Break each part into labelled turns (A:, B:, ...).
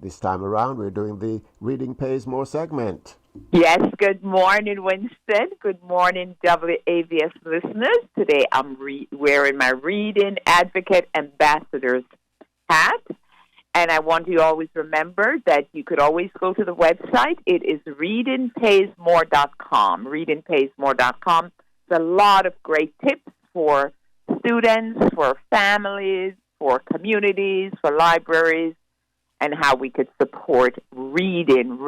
A: this time around, we're doing the Reading Pays More segment.
B: Yes, good morning, Winston. Good morning, WAVS listeners. Today I'm wearing my Reading Advocate Ambassador's hat. And I want you to always remember that you could always go to the website. It is readingpaysmore.com. Readingpaysmore.com. There's a lot of great tips for students, for families, for communities, for libraries, and how we could support reading.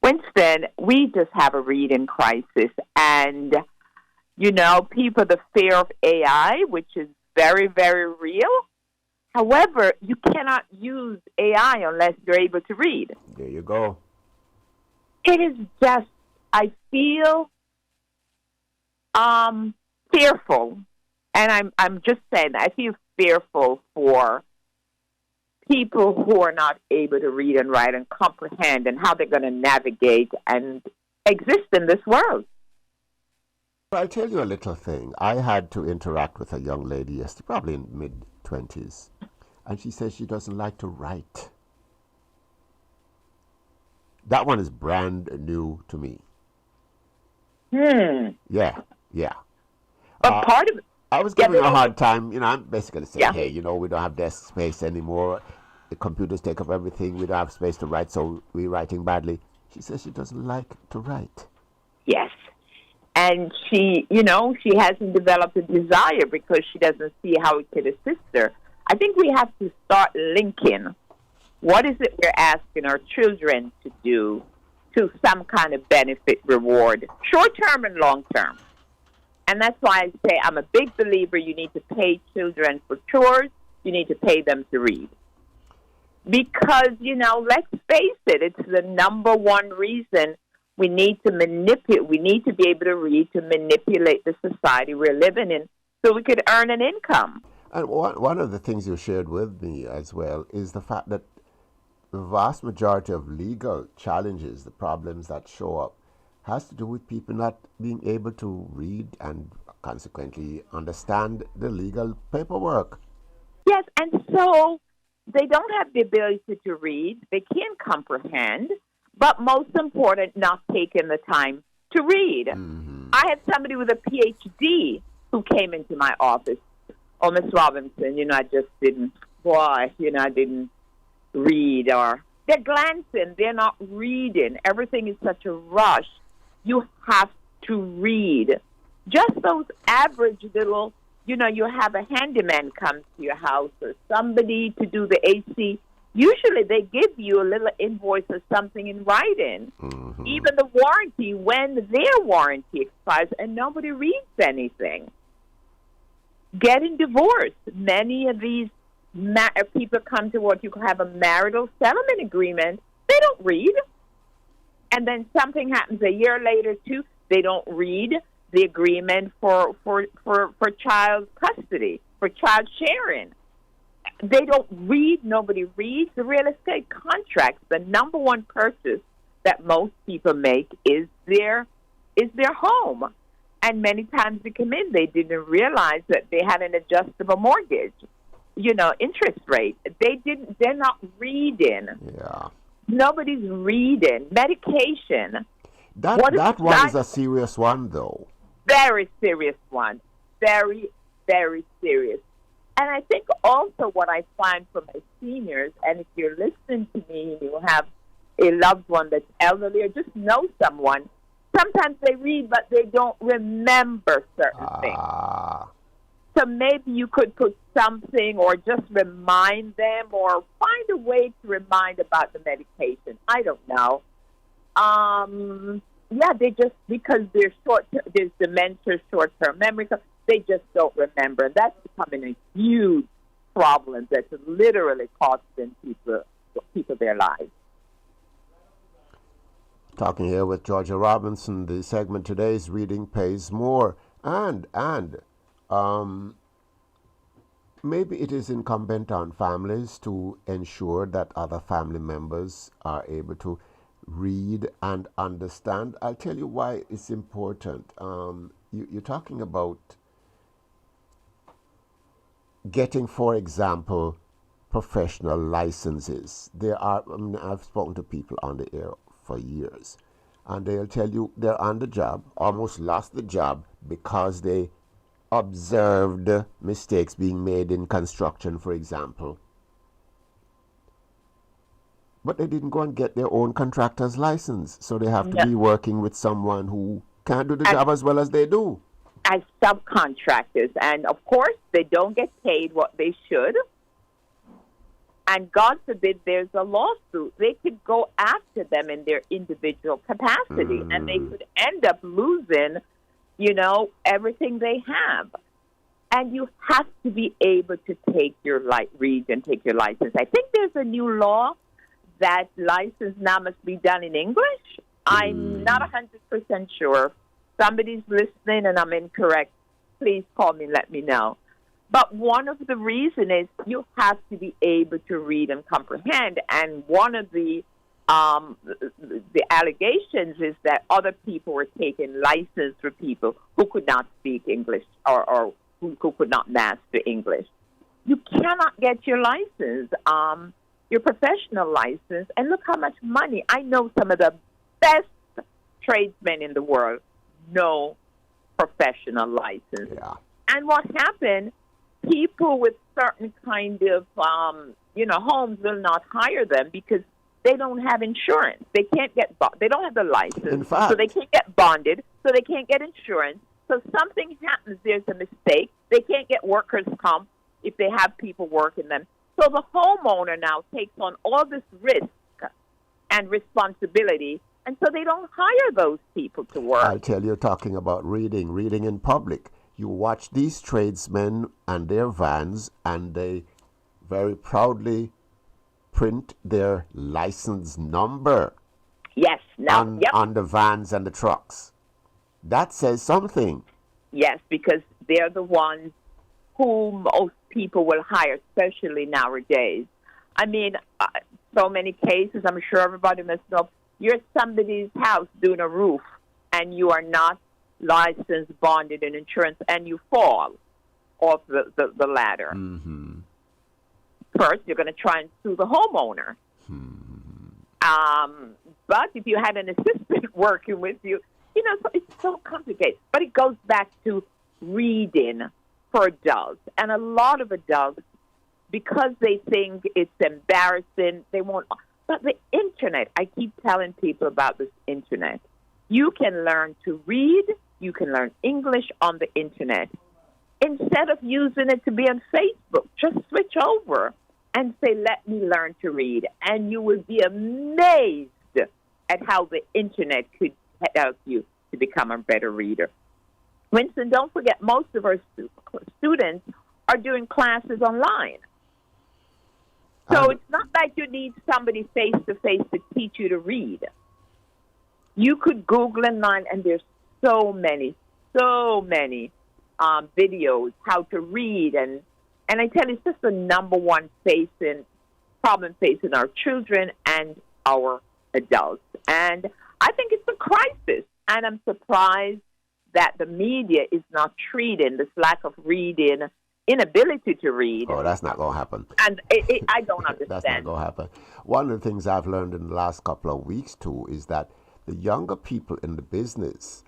B: Winston, we just have a reading crisis. And, people, the fear of AI, which is very, very real. However, you cannot use AI unless you're able to read.
A: There you go.
B: It is just, I feel fearful. And I'm just saying that I feel fearful for people who are not able to read and write and comprehend and how they're going to navigate and exist in this world.
A: I'll tell you a little thing. I had to interact with a young lady yesterday, probably in mid-20s, and she says she doesn't like to write. That one is brand new to me. Yeah.
B: But part of it,
A: I was giving her a hard time. I'm basically saying, hey, we don't have desk space anymore. The computers take up everything. We don't have space to write, so we're writing badly. She says she doesn't like to write.
B: Yes. And she hasn't developed a desire because she doesn't see how it could assist her. I think we have to start linking what is it we're asking our children to do to some kind of benefit reward, short-term and long-term. And that's why I say I'm a big believer you need to pay children for chores. You need to pay them to read. Because, let's face it, it's the number one reason we need to manipulate. We need to be able to read to manipulate the society we're living in so we could earn an income.
A: And one of the things you shared with me as well is the fact that the vast majority of legal challenges, the problems that show up, has to do with people not being able to read and consequently understand the legal paperwork.
B: Yes, and so they don't have the ability to read. They can't comprehend. But most important, not taking the time to read.
A: Mm-hmm.
B: I had somebody with a PhD who came into my office. Oh, Miss Robinson, I just didn't, I didn't read. Or they're glancing. They're not reading. Everything is such a rush. You have to read. Just those average little, you have a handyman come to your house or somebody to do the AC. Usually they give you a little invoice or something in writing.
A: Mm-hmm.
B: Even the warranty, when their warranty expires, and nobody reads anything. Getting divorced. Many of these people come to what you have a marital settlement agreement. They don't read. And then something happens a year later, too. They don't read the agreement for child custody, for child sharing. They don't read. Nobody reads. The real estate contracts, the number one purchase that most people make is their home. And many times they come in, they didn't realize that they had an adjustable mortgage, interest rate. They're not reading.
A: Yeah.
B: Nobody's reading. Medication.
A: That one is a serious one, though.
B: Very serious one. Very, very serious. And I think also what I find from my seniors, and if you're listening to me and you have a loved one that's elderly or just know someone, sometimes they read, but they don't remember certain things. So maybe you could put something or just remind them or find a way to remind about the medication. I don't know. They just, because there's dementia, short-term memory, they just don't remember. And that's becoming a huge problem that's literally costing people their lives.
A: Talking here with Georgia Robinson. The segment today is Reading Pays More. And maybe it is incumbent on families to ensure that other family members are able to read and understand. I'll tell you why it's important. You're talking about getting, for example, professional licenses. I've spoken to people on the air for years, and they'll tell you they're on the job, almost lost the job because they observed mistakes being made in construction, for example. But they didn't go and get their own contractor's license, so they have to be working with someone who can't do the job as well as they do.
B: As subcontractors, and of course they don't get paid what they should. And God forbid there's a lawsuit. They could go after them in their individual capacity, and they could end up losing, everything they have. And you have to be able to read and take your license. I think there's a new law that license now must be done in English. I'm not 100% sure. Somebody's listening and I'm incorrect. Please call me and let me know. But one of the reasons is you have to be able to read and comprehend. And one of the allegations is that other people were taking license for people who could not speak English or who could not master English. You cannot get your license, your professional license, and look how much money. I know some of the best tradesmen in the world, no professional license.
A: Yeah.
B: And what happened, people with certain kind of, homes will not hire them because they don't have insurance. They can't get, they don't have the license.
A: In fact,
B: so they can't get bonded, so they can't get insurance. So something happens, there's a mistake. They can't get workers' comp if they have people working them. So the homeowner now takes on all this risk and responsibility, and so they don't hire those people to work.
A: I'll tell you, talking about reading in public. You watch these tradesmen and their vans, and they very proudly print their license number
B: Yes.
A: on the vans and the trucks. That says something.
B: Yes, because they're the ones who most people will hire, especially nowadays. I mean, so many cases, I'm sure everybody must know, you're at somebody's house doing a roof, and you are not licensed, bonded, and insurance, and you fall off the ladder.
A: Mm-hmm.
B: First, you're going to try and sue the homeowner. But if you had an assistant working with you, so it's so complicated. But it goes back to reading for adults. And a lot of adults, because they think it's embarrassing, they won't. But the Internet, I keep telling people about this Internet. You can learn to read, you can learn English on the Internet. Instead of using it to be on Facebook, just switch over and say, let me learn to read. And you will be amazed at how the Internet could help you to become a better reader. Winston, don't forget, most of our students are doing classes online. So it's not that you need somebody face-to-face to teach you to read. You could Google online, and there's so many videos how to read. And I tell you, it's just the number one problem facing our children and our adults. And I think it's a crisis. And I'm surprised that the media is not treating this lack of reading, inability to read.
A: Oh, that's not going to happen.
B: And I don't understand.
A: That's not going to happen. One of the things I've learned in the last couple of weeks, too, is that the younger people in the business,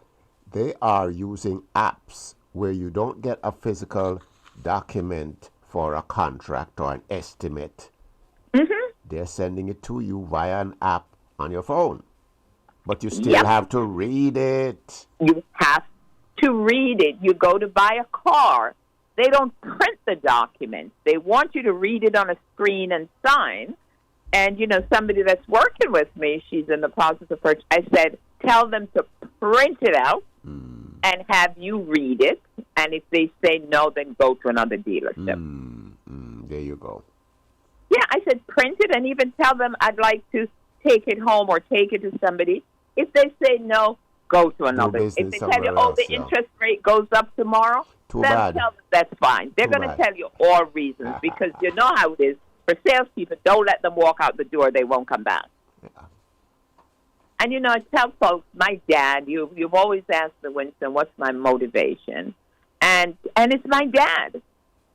A: they are using apps where you don't get a physical document for a contract or an estimate. Mm-hmm. They're sending it to you via an app on your phone. But you still have to read it.
B: You have to read it. You go to buy a car. They don't print the documents. They want you to read it on a screen and sign. And, somebody that's working with me, she's in the process of purchase. I said, tell them to print it out and have you read it. And if they say no, then go to another dealership.
A: There you go.
B: Yeah, I said print it and even tell them I'd like to take it home or take it to somebody. If they say no, go to another. If they tell you, the interest rate goes up tomorrow, then tell them that's fine. They're going to tell you all reasons because you know how it is. For salespeople, don't let them walk out the door. They won't come back. Yeah. And, I tell folks, my dad, you've always asked me, Winston, what's my motivation? And it's my dad.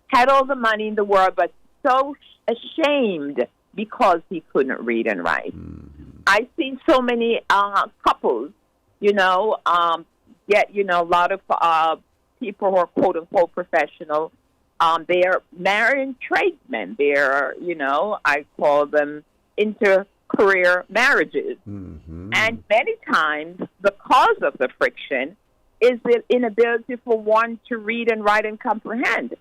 B: Had all the money in the world, but so ashamed because he couldn't read and write. I've seen so many couples, get, a lot of people who are quote-unquote professional. They're marrying tradesmen. They're, I call them inter-career marriages. And many times the cause of the friction is the inability for one to read and write and comprehend.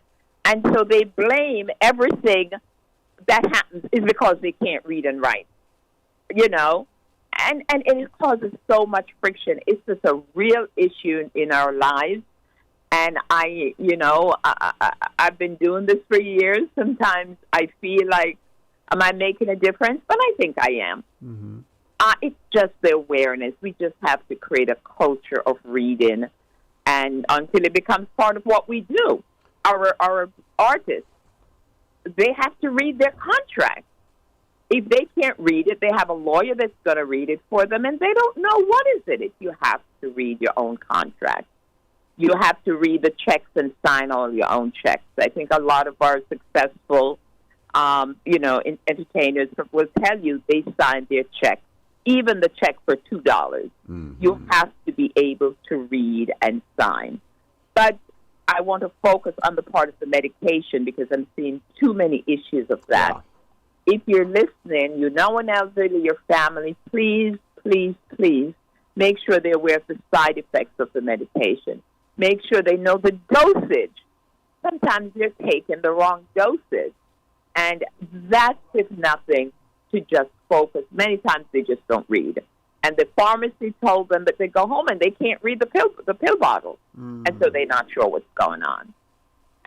B: And so they blame everything that happens is because they can't read and write, and it causes so much friction. It's just a real issue in our lives. And I've been doing this for years. Sometimes I feel like, am I making a difference? But I think I am. It's just the awareness. We just have to create a culture of reading, and until it becomes part of what we do. Our artists, they have to read their contract. If they can't read it, they have a lawyer that's going to read it for them, and they don't know what is it if you have to read your own contract. You have to read the checks and sign all your own checks. I think a lot of our successful, entertainers will tell you they sign their check, even the check for $2. You have to be able to read and sign. But I want to focus on the part of the medication because I'm seeing too many issues of that. Yeah. If you're listening, no one else in your family, please, please, please make sure they're aware of the side effects of the medication. Make sure they know the dosage. Sometimes they're taking the wrong dosage. And that's, if nothing, to just focus. Many times they just don't read. And the pharmacy told them that they go home and they can't read the pill bottle. And so they're not sure what's going on.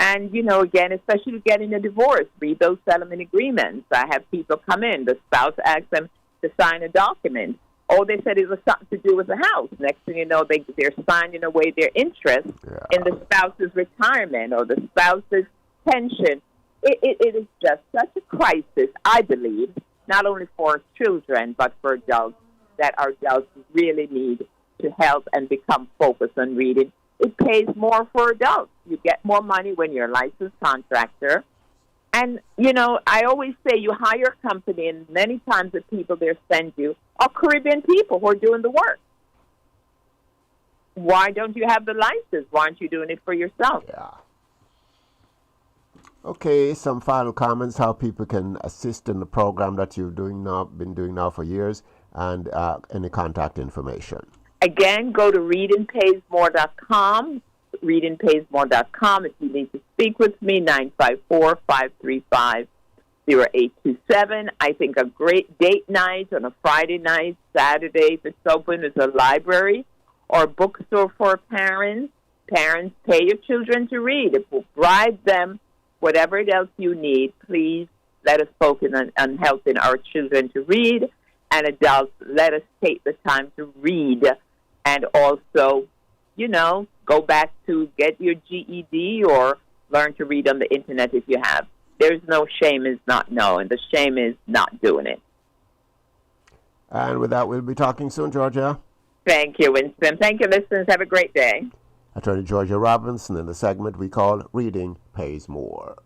B: And, again, especially getting a divorce, read those settlement agreements. I have people come in. The spouse asks them to sign a document. Oh, they said it was something to do with the house. Next thing you know, they're signing away their interest in the spouse's retirement or the spouse's pension. It is just such a crisis, I believe, not only for children but for adults, that our adults really need to help and become focused on reading. It pays more for adults. You get more money when you're a licensed contractor. And, I always say you hire a company, and many times the people they send you are Caribbean people who are doing the work. Why don't you have the license? Why aren't you doing it for yourself?
A: Yeah. Okay, some final comments, how people can assist in the program that you've been doing now for years, and any contact information.
B: Again, go to readingpaysmore.com, readingpaysmore.com. If you need to speak with me, 954-535-0827. I think a great date night on a Friday night, Saturday, if it's open, is a library or a bookstore for parents. Parents, pay your children to read. It will bribe them, whatever else you need. Please let us focus on helping our children to read. And adults, let us take the time to read and also, go back to get your GED or learn to read on the internet if you have. There's no shame in not knowing. The shame is not doing it.
A: And with that, we'll be talking soon, Georgia.
B: Thank you, Winston. Thank you, listeners. Have a great day.
A: Attorney Georgia Robinson in the segment we call Reading Pays More.